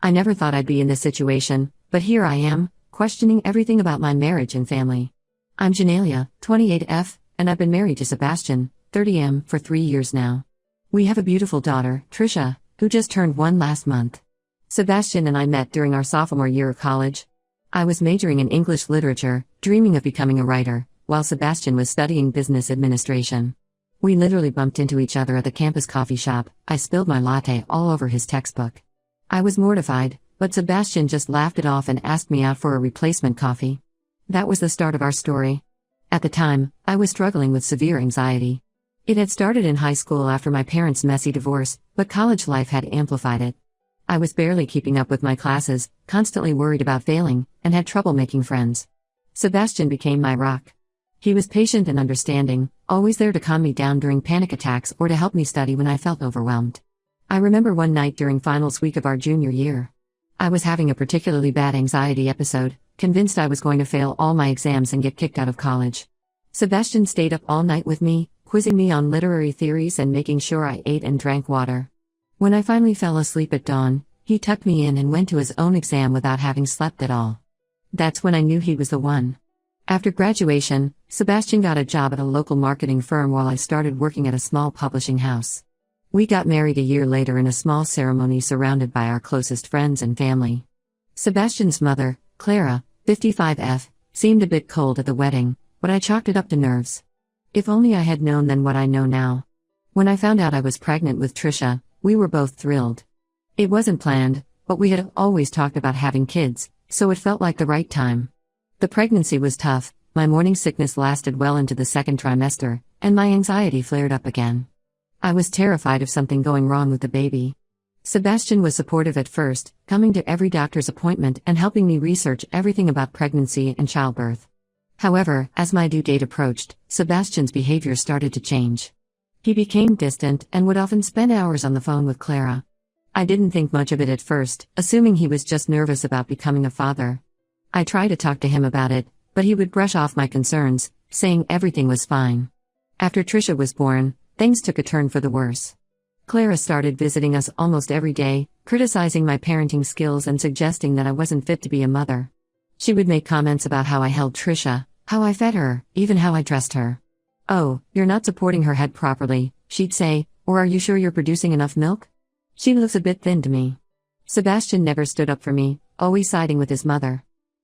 I never thought I'd be in this situation, but here I am, questioning everything about my marriage and family. I'm Janalia, 28F, and I've been married to Sebastian, 30M, for 3 years now. We have a beautiful daughter, Trisha, who just turned 1 last month. Sebastian and I met during our sophomore year of college. I was majoring in English literature, dreaming of becoming a writer, while Sebastian was studying business administration. We literally bumped into each other at the campus coffee shop. I spilled my latte all over his textbook. I was mortified, but Sebastian just laughed it off and asked me out for a replacement coffee. That was the start of our story. At the time, I was struggling with severe anxiety. It had started in high school after my parents' messy divorce, but college life had amplified it. I was barely keeping up with my classes, constantly worried about failing, and had trouble making friends. Sebastian became my rock. He was patient and understanding, always there to calm me down during panic attacks or to help me study when I felt overwhelmed. I remember one night during finals week of our junior year. I was having a particularly bad anxiety episode, convinced I was going to fail all my exams and get kicked out of college. Sebastian stayed up all night with me, quizzing me on literary theories and making sure I ate and drank water. When I finally fell asleep at dawn, he tucked me in and went to his own exam without having slept at all. That's when I knew he was the one. After graduation, Sebastian got a job at a local marketing firm while I started working at a small publishing house. We got married a year later in a small ceremony surrounded by our closest friends and family. Sebastian's mother, Clara, 55F, seemed a bit cold at the wedding, but I chalked it up to nerves. If only I had known then what I know now. When I found out I was pregnant with Trisha, we were both thrilled. It wasn't planned, but we had always talked about having kids, so it felt like the right time. The pregnancy was tough, my morning sickness lasted well into the second trimester, and my anxiety flared up again. I was terrified of something going wrong with the baby. Sebastian was supportive at first, coming to every doctor's appointment and helping me research everything about pregnancy and childbirth. However, as my due date approached, Sebastian's behavior started to change. He became distant and would often spend hours on the phone with Clara. I didn't think much of it at first, assuming he was just nervous about becoming a father. I tried to talk to him about it, but he would brush off my concerns, saying everything was fine. After Trisha was born, things took a turn for the worse. Clara started visiting us almost every day, criticizing my parenting skills and suggesting that I wasn't fit to be a mother. She would make comments about how I held Trisha, how I fed her, even how I dressed her. "Oh, you're not supporting her head properly," she'd say, "or are you sure you're producing enough milk? She looks a bit thin to me." Sebastian never stood up for me, always siding with his mother.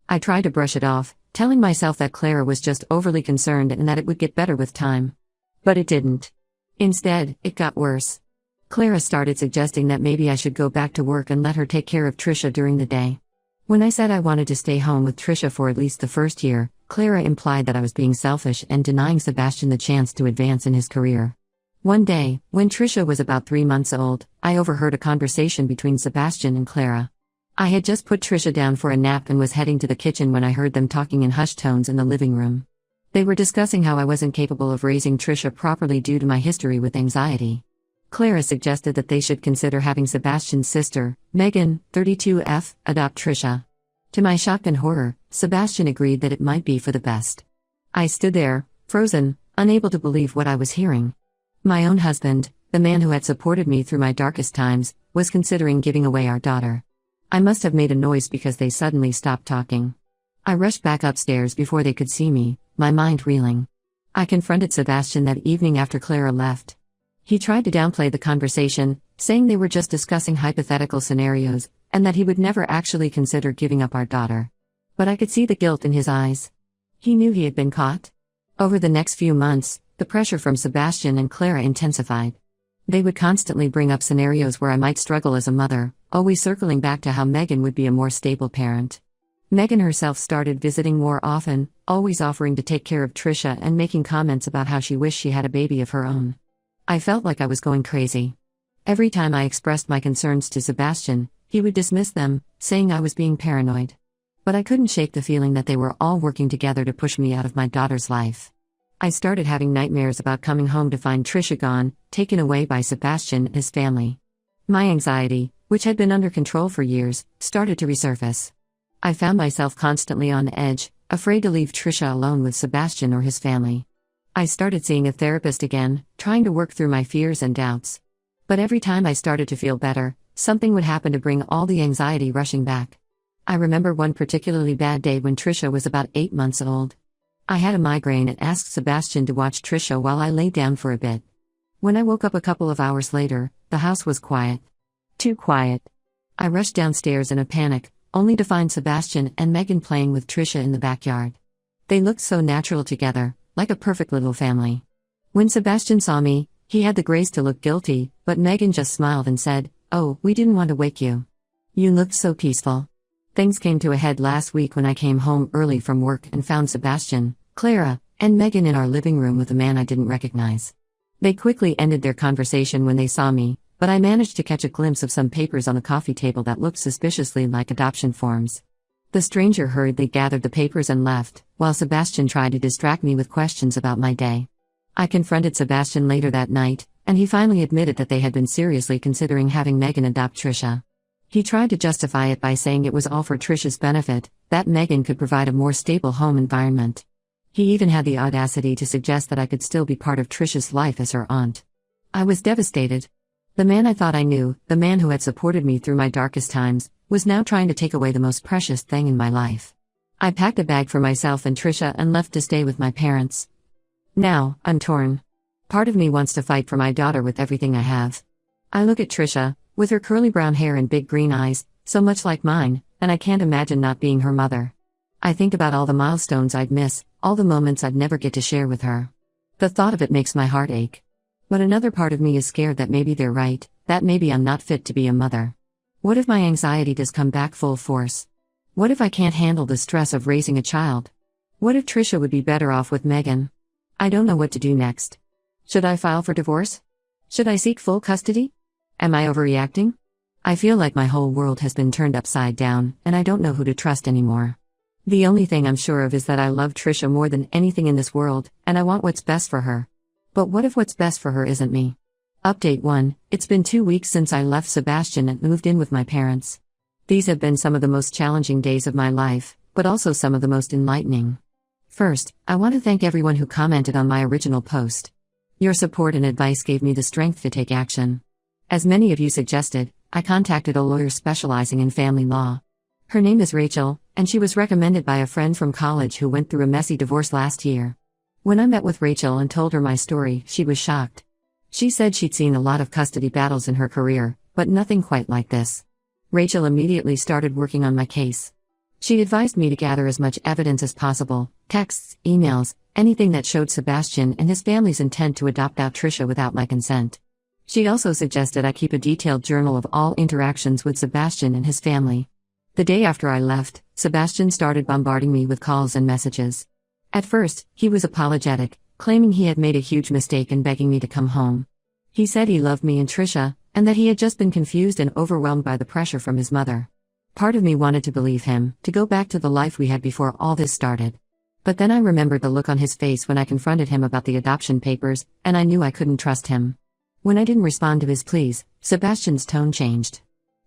I tried to brush it off, telling myself that Clara was just overly concerned and that it would get better with time. But it didn't. Instead, it got worse. Clara started suggesting that maybe I should go back to work and let her take care of Trisha during the day. When I said I wanted to stay home with Trisha for at least the first year, Clara implied that I was being selfish and denying Sebastian the chance to advance in his career. One day, when Trisha was about 3 months old, I overheard a conversation between Sebastian and Clara. I had just put Trisha down for a nap and was heading to the kitchen when I heard them talking in hushed tones in the living room. They were discussing how I wasn't capable of raising Trisha properly due to my history with anxiety. Clara suggested that they should consider having Sebastian's sister, Megan, 32F, adopt Trisha. To my shock and horror, Sebastian agreed that it might be for the best. I stood there, frozen, unable to believe what I was hearing. My own husband, the man who had supported me through my darkest times, was considering giving away our daughter. I must have made a noise because they suddenly stopped talking. I rushed back upstairs before they could see me, my mind reeling. I confronted Sebastian that evening after Clara left. He tried to downplay the conversation, saying they were just discussing hypothetical scenarios, and that he would never actually consider giving up our daughter. But I could see the guilt in his eyes. He knew he had been caught. Over the next few months, the pressure from Sebastian and Clara intensified. They would constantly bring up scenarios where I might struggle as a mother, always circling back to how Megan would be a more stable parent. Megan herself started visiting more often, always offering to take care of Trisha and making comments about how she wished she had a baby of her own. I felt like I was going crazy. Every time I expressed my concerns to Sebastian, he would dismiss them, saying I was being paranoid. But I couldn't shake the feeling that they were all working together to push me out of my daughter's life. I started having nightmares about coming home to find Trisha gone, taken away by Sebastian and his family. My anxiety, which had been under control for years, started to resurface. I found myself constantly on edge, afraid to leave Trisha alone with Sebastian or his family. I started seeing a therapist again, trying to work through my fears and doubts. But every time I started to feel better, something would happen to bring all the anxiety rushing back. I remember one particularly bad day when Trisha was about 8 months old. I had a migraine and asked Sebastian to watch Trisha while I lay down for a bit. When I woke up a couple of hours later, the house was quiet. Too quiet. I rushed downstairs in a panic, only to find Sebastian and Megan playing with Trisha in the backyard. They looked so natural together, like a perfect little family. When Sebastian saw me, he had the grace to look guilty, but Megan just smiled and said, "Oh, we didn't want to wake you. You looked so peaceful." Things came to a head last week when I came home early from work and found Sebastian, Clara, and Megan in our living room with a man I didn't recognize. They quickly ended their conversation when they saw me, but I managed to catch a glimpse of some papers on the coffee table that looked suspiciously like adoption forms. The stranger hurriedly gathered the papers and left, while Sebastian tried to distract me with questions about my day. I confronted Sebastian later that night, and he finally admitted that they had been seriously considering having Megan adopt Trisha. He tried to justify it by saying it was all for Trisha's benefit, that Megan could provide a more stable home environment. He even had the audacity to suggest that I could still be part of Trisha's life as her aunt. I was devastated. The man I thought I knew, the man who had supported me through my darkest times, was now trying to take away the most precious thing in my life. I packed a bag for myself and Trisha and left to stay with my parents. Now, I'm torn. Part of me wants to fight for my daughter with everything I have. I look at Trisha, with her curly brown hair and big green eyes, so much like mine, and I can't imagine not being her mother. I think about all the milestones I'd miss, all the moments I'd never get to share with her. The thought of it makes my heart ache. But another part of me is scared that maybe they're right, that maybe I'm not fit to be a mother. What if my anxiety does come back full force? What if I can't handle the stress of raising a child? What if Trisha would be better off with Megan? I don't know what to do next. Should I file for divorce? Should I seek full custody? Am I overreacting? I feel like my whole world has been turned upside down, and I don't know who to trust anymore. The only thing I'm sure of is that I love Trisha more than anything in this world, and I want what's best for her. But what if what's best for her isn't me? Update 1. It's been 2 weeks since I left Sebastian and moved in with my parents. These have been some of the most challenging days of my life, but also some of the most enlightening. First, I want to thank everyone who commented on my original post. Your support and advice gave me the strength to take action. As many of you suggested, I contacted a lawyer specializing in family law. Her name is Rachel, and she was recommended by a friend from college who went through a messy divorce last year. When I met with Rachel and told her my story, she was shocked. She said she'd seen a lot of custody battles in her career, but nothing quite like this. Rachel immediately started working on my case. She advised me to gather as much evidence as possible, texts, emails, anything that showed Sebastian and his family's intent to adopt out Trisha without my consent. She also suggested I keep a detailed journal of all interactions with Sebastian and his family. The day after I left, Sebastian started bombarding me with calls and messages. At first, he was apologetic, claiming he had made a huge mistake and begging me to come home. He said he loved me and Trisha, and that he had just been confused and overwhelmed by the pressure from his mother. Part of me wanted to believe him, to go back to the life we had before all this started. But then I remembered the look on his face when I confronted him about the adoption papers, and I knew I couldn't trust him. When I didn't respond to his pleas, Sebastian's tone changed.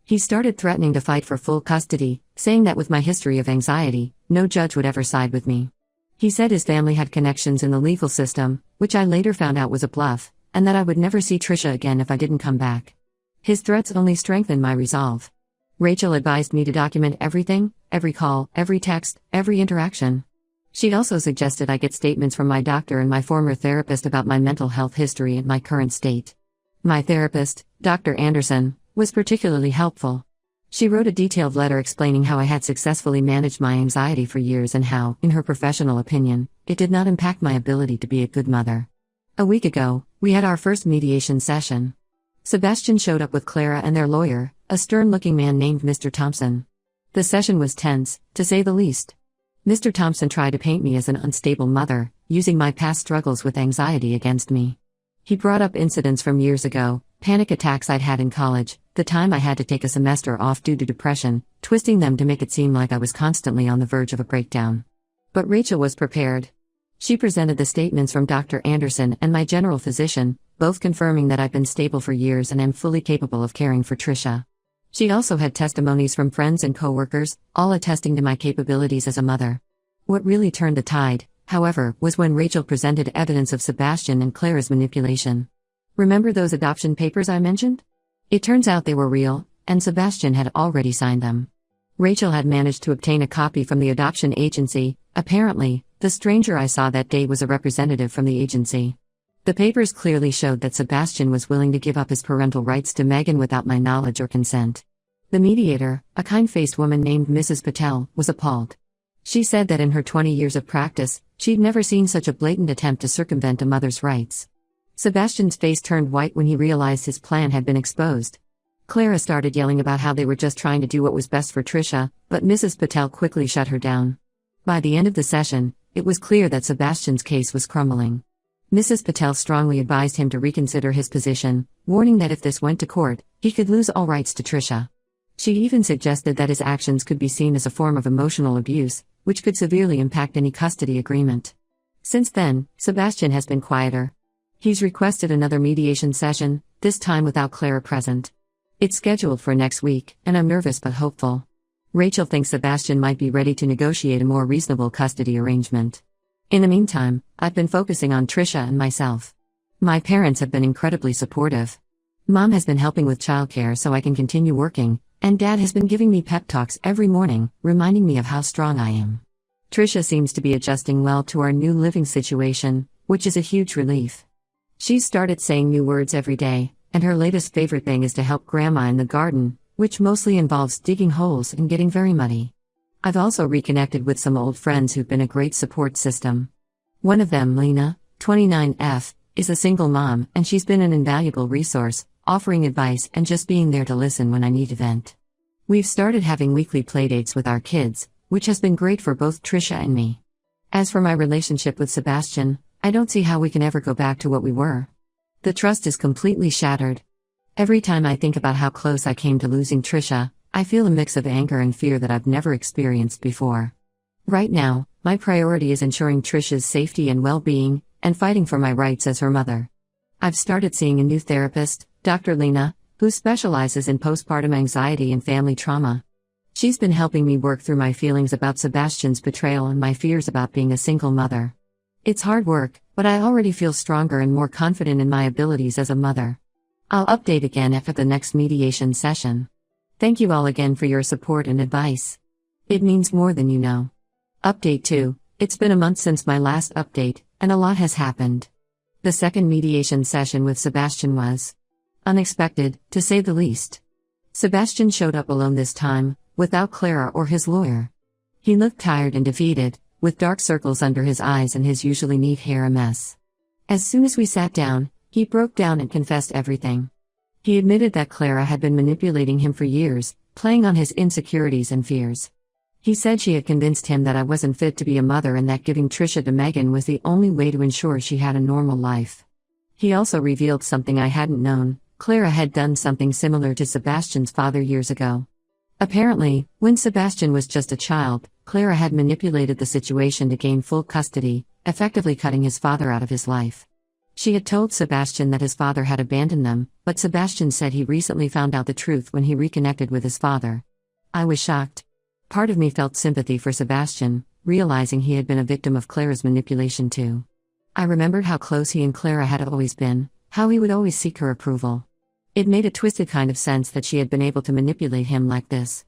He started threatening to fight for full custody, saying that with my history of anxiety, no judge would ever side with me. He said his family had connections in the legal system, which I later found out was a bluff, and that I would never see Trisha again if I didn't come back. His threats only strengthened my resolve. Rachel advised me to document everything, every call, every text, every interaction. She also suggested I get statements from my doctor and my former therapist about my mental health history and my current state. My therapist, Dr. Anderson, was particularly helpful. She wrote a detailed letter explaining how I had successfully managed my anxiety for years and how, in her professional opinion, it did not impact my ability to be a good mother. A week ago, we had our first mediation session. Sebastian showed up with Clara and their lawyer, a stern-looking man named Mr. Thompson. The session was tense, to say the least. Mr. Thompson tried to paint me as an unstable mother, using my past struggles with anxiety against me. He brought up incidents from years ago, panic attacks I'd had in college, the time I had to take a semester off due to depression, twisting them to make it seem like I was constantly on the verge of a breakdown. But Rachel was prepared. She presented the statements from Dr. Anderson and my general physician, both confirming that I've been stable for years and am fully capable of caring for Trisha. She also had testimonies from friends and coworkers, all attesting to my capabilities as a mother. What really turned the tide, however, was when Rachel presented evidence of Sebastian and Clara's manipulation. Remember those adoption papers I mentioned? It turns out they were real, and Sebastian had already signed them. Rachel had managed to obtain a copy from the adoption agency. Apparently, the stranger I saw that day was a representative from the agency. The papers clearly showed that Sebastian was willing to give up his parental rights to Megan without my knowledge or consent. The mediator, a kind-faced woman named Mrs. Patel, was appalled. She said that in her 20 years of practice, she'd never seen such a blatant attempt to circumvent a mother's rights. Sebastian's face turned white when he realized his plan had been exposed. Clara started yelling about how they were just trying to do what was best for Trisha, but Mrs. Patel quickly shut her down. By the end of the session, it was clear that Sebastian's case was crumbling. Mrs. Patel strongly advised him to reconsider his position, warning that if this went to court, he could lose all rights to Trisha. She even suggested that his actions could be seen as a form of emotional abuse, which could severely impact any custody agreement. Since then, Sebastian has been quieter. He's requested another mediation session, this time without Clara present. It's scheduled for next week, and I'm nervous but hopeful. Rachel thinks Sebastian might be ready to negotiate a more reasonable custody arrangement. In the meantime, I've been focusing on Trisha and myself. My parents have been incredibly supportive. Mom has been helping with childcare so I can continue working, and Dad has been giving me pep talks every morning, reminding me of how strong I am. Trisha seems to be adjusting well to our new living situation, which is a huge relief. She's started saying new words every day, and her latest favorite thing is to help Grandma in the garden, which mostly involves digging holes and getting very muddy. I've also reconnected with some old friends who've been a great support system. One of them, Lena, 29F, is a single mom, and she's been an invaluable resource, offering advice and just being there to listen when I need to vent. We've started having weekly playdates with our kids, which has been great for both Trisha and me. As for my relationship with Sebastian, I don't see how we can ever go back to what we were. The trust is completely shattered. Every time I think about how close I came to losing Trisha, I feel a mix of anger and fear that I've never experienced before. Right now, my priority is ensuring Trisha's safety and well-being, and fighting for my rights as her mother. I've started seeing a new therapist, Dr. Lena, who specializes in postpartum anxiety and family trauma. She's been helping me work through my feelings about Sebastian's betrayal and my fears about being a single mother. It's hard work, but I already feel stronger and more confident in my abilities as a mother. I'll update again after the next mediation session. Thank you all again for your support and advice. It means more than you know. Update 2. It's been a month since my last update, and a lot has happened. The second mediation session with Sebastian was unexpected, to say the least. Sebastian showed up alone this time, without Clara or his lawyer. He looked tired and defeated, with dark circles under his eyes and his usually neat hair a mess. As soon as we sat down, he broke down and confessed everything. He admitted that Clara had been manipulating him for years, playing on his insecurities and fears. He said she had convinced him that I wasn't fit to be a mother and that giving Trisha to Megan was the only way to ensure she had a normal life. He also revealed something I hadn't known: Clara had done something similar to Sebastian's father years ago. Apparently, when Sebastian was just a child, Clara had manipulated the situation to gain full custody, effectively cutting his father out of his life. She had told Sebastian that his father had abandoned them, but Sebastian said he recently found out the truth when he reconnected with his father. I was shocked. Part of me felt sympathy for Sebastian, realizing he had been a victim of Clara's manipulation too. I remembered how close he and Clara had always been, how he would always seek her approval. It made a twisted kind of sense that she had been able to manipulate him like this.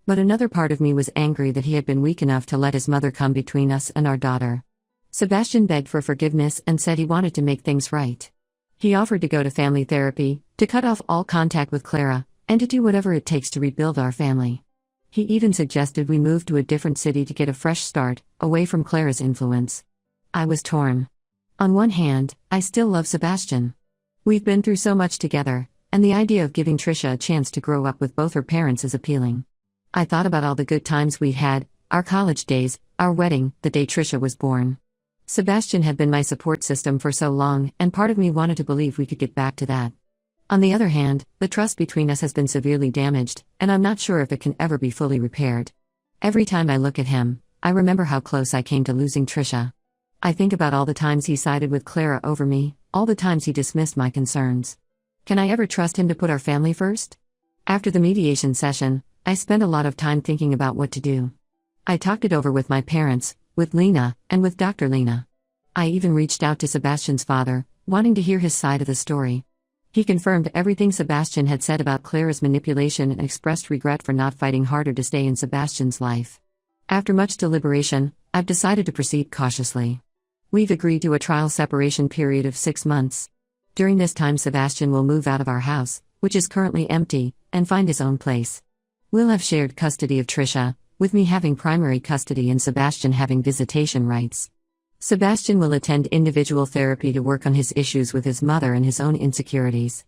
But another part of me was angry that he had been weak enough to let his mother come between us and our daughter. Sebastian begged for forgiveness and said he wanted to make things right. He offered to go to family therapy, to cut off all contact with Clara, and to do whatever it takes to rebuild our family. He even suggested we move to a different city to get a fresh start, away from Clara's influence. I was torn. On one hand, I still love Sebastian. We've been through so much together, and the idea of giving Trisha a chance to grow up with both her parents is appealing. I thought about all the good times we'd had, our college days, our wedding, the day Trisha was born. Sebastian had been my support system for so long, and part of me wanted to believe we could get back to that. On the other hand, the trust between us has been severely damaged, and I'm not sure if it can ever be fully repaired. Every time I look at him, I remember how close I came to losing Trisha. I think about all the times he sided with Clara over me, all the times he dismissed my concerns. Can I ever trust him to put our family first? After the mediation session, I spent a lot of time thinking about what to do. I talked it over with my parents, with Lena, and with Dr. Lena. I even reached out to Sebastian's father, wanting to hear his side of the story. He confirmed everything Sebastian had said about Clara's manipulation and expressed regret for not fighting harder to stay in Sebastian's life. After much deliberation, I've decided to proceed cautiously. We've agreed to a trial separation period of 6 months. During this time, Sebastian will move out of our house, which is currently empty, and find his own place. We'll have shared custody of Trisha, with me having primary custody and Sebastian having visitation rights. Sebastian will attend individual therapy to work on his issues with his mother and his own insecurities.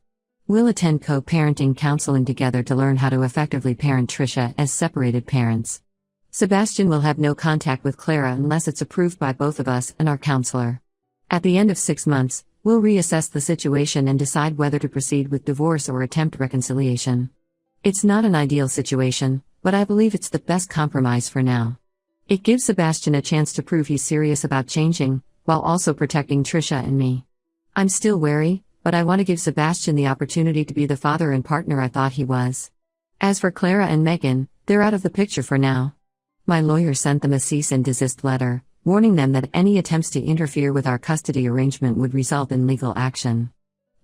We'll attend co-parenting counseling together to learn how to effectively parent Trisha as separated parents. Sebastian will have no contact with Clara unless it's approved by both of us and our counselor. At the end of 6 months, we'll reassess the situation and decide whether to proceed with divorce or attempt reconciliation. It's not an ideal situation, but I believe it's the best compromise for now. It gives Sebastian a chance to prove he's serious about changing, while also protecting Trisha and me. I'm still wary, but I want to give Sebastian the opportunity to be the father and partner I thought he was. As for Clara and Megan, they're out of the picture for now. My lawyer sent them a cease and desist letter, warning them that any attempts to interfere with our custody arrangement would result in legal action.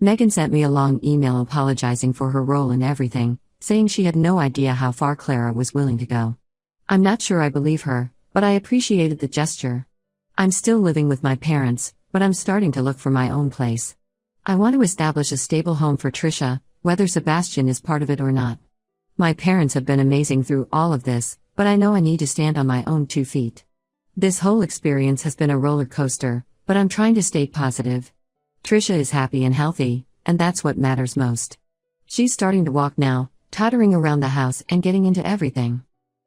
Megan sent me a long email apologizing for her role in everything, saying she had no idea how far Clara was willing to go. I'm not sure I believe her, but I appreciated the gesture. I'm still living with my parents, but I'm starting to look for my own place. I want to establish a stable home for Trisha, whether Sebastian is part of it or not. My parents have been amazing through all of this, but I know I need to stand on my own 2 feet. This whole experience has been a roller coaster, but I'm trying to stay positive. Trisha is happy and healthy, and that's what matters most. She's starting to walk now, tottering around the house and getting into everything.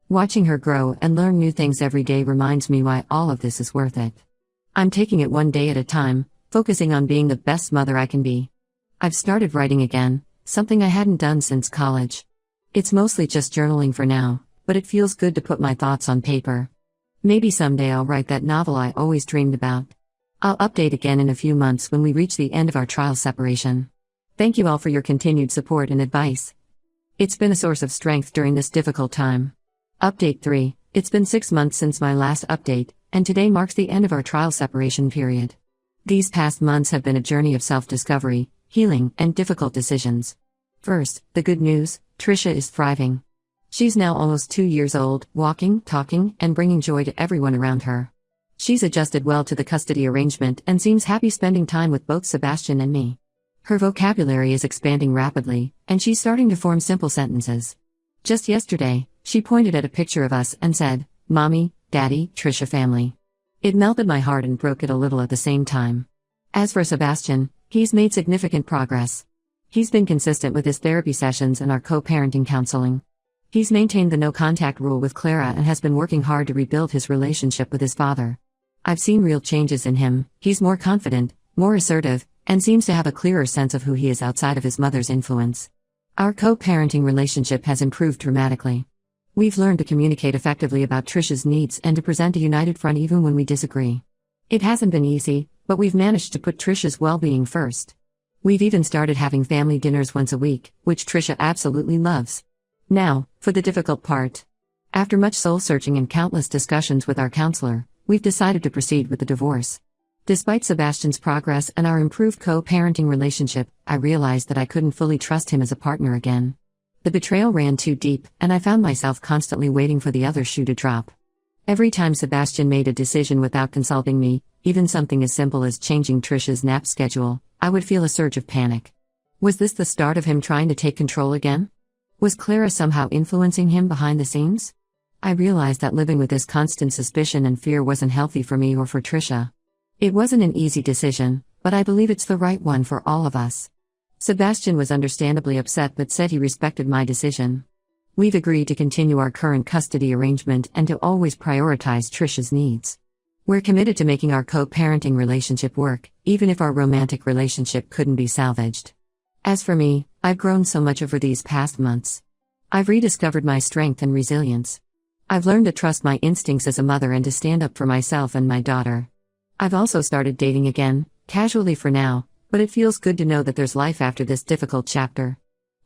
Watching her grow and learn new things every day reminds me why all of this is worth it. I'm taking it one day at a time, focusing on being the best mother I can be. I've started writing again, something I hadn't done since college. It's mostly just journaling for now, but it feels good to put my thoughts on paper. Maybe someday I'll write that novel I always dreamed about. I'll update again in a few months when we reach the end of our trial separation. Thank you all for your continued support and advice. It's been a source of strength during this difficult time. Update 3. It's been 6 months since my last update, and today marks the end of our trial separation period. These past months have been a journey of self-discovery, healing, and difficult decisions. First, the good news: Trisha is thriving. She's now almost 2 years old, walking, talking, and bringing joy to everyone around her. She's adjusted well to the custody arrangement and seems happy spending time with both Sebastian and me. Her vocabulary is expanding rapidly, and she's starting to form simple sentences. Just yesterday, she pointed at a picture of us and said, "Mommy, Daddy, Trisha family." It melted my heart and broke it a little at the same time. As for Sebastian, he's made significant progress. He's been consistent with his therapy sessions and our co-parenting counseling. He's maintained the no-contact rule with Clara and has been working hard to rebuild his relationship with his father. I've seen real changes in him. He's more confident, more assertive, and seems to have a clearer sense of who he is outside of his mother's influence. Our co-parenting relationship has improved dramatically. We've learned to communicate effectively about Trisha's needs and to present a united front even when we disagree. It hasn't been easy, but we've managed to put Trisha's well-being first. We've even started having family dinners once a week, which Trisha absolutely loves. Now, for the difficult part. After much soul-searching and countless discussions with our counselor, we've decided to proceed with the divorce. Despite Sebastian's progress and our improved co-parenting relationship, I realized that I couldn't fully trust him as a partner again. The betrayal ran too deep, and I found myself constantly waiting for the other shoe to drop. Every time Sebastian made a decision without consulting me, even something as simple as changing Trisha's nap schedule, I would feel a surge of panic. Was this the start of him trying to take control again? Was Clara somehow influencing him behind the scenes? I realized that living with this constant suspicion and fear wasn't healthy for me or for Trisha. It wasn't an easy decision, but I believe it's the right one for all of us. Sebastian was understandably upset but said he respected my decision. We've agreed to continue our current custody arrangement and to always prioritize Trisha's needs. We're committed to making our co-parenting relationship work, even if our romantic relationship couldn't be salvaged. As for me, I've grown so much over these past months. I've rediscovered my strength and resilience. I've learned to trust my instincts as a mother and to stand up for myself and my daughter. I've also started dating again, casually for now, but it feels good to know that there's life after this difficult chapter.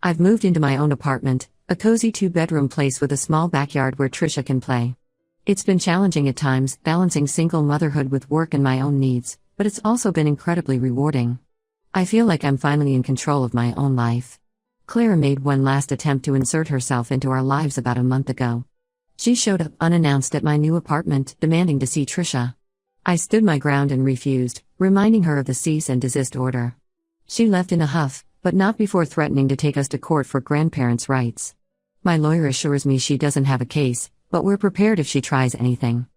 I've moved into my own apartment, a cozy 2-bedroom place with a small backyard where Trisha can play. It's been challenging at times, balancing single motherhood with work and my own needs, but it's also been incredibly rewarding. I feel like I'm finally in control of my own life. Clara made one last attempt to insert herself into our lives about a month ago. She showed up unannounced at my new apartment, demanding to see Trisha. I stood my ground and refused, reminding her of the cease and desist order. She left in a huff, but not before threatening to take us to court for grandparents' rights. My lawyer assures me she doesn't have a case, but we're prepared if she tries anything.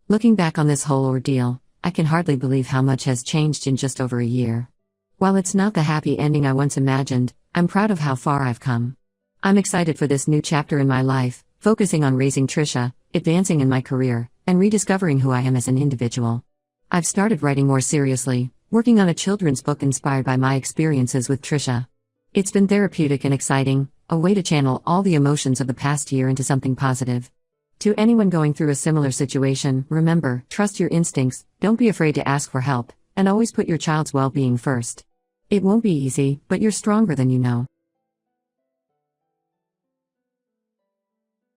Looking back on this whole ordeal, I can hardly believe how much has changed in just over a year. While it's not the happy ending I once imagined, I'm proud of how far I've come. I'm excited for this new chapter in my life, focusing on raising Trisha, advancing in my career, and rediscovering who I am as an individual. I've started writing more seriously, working on a children's book inspired by my experiences with Trisha. It's been therapeutic and exciting, a way to channel all the emotions of the past year into something positive. To anyone going through a similar situation, remember, trust your instincts, don't be afraid to ask for help, and always put your child's well-being first. It won't be easy, but you're stronger than you know.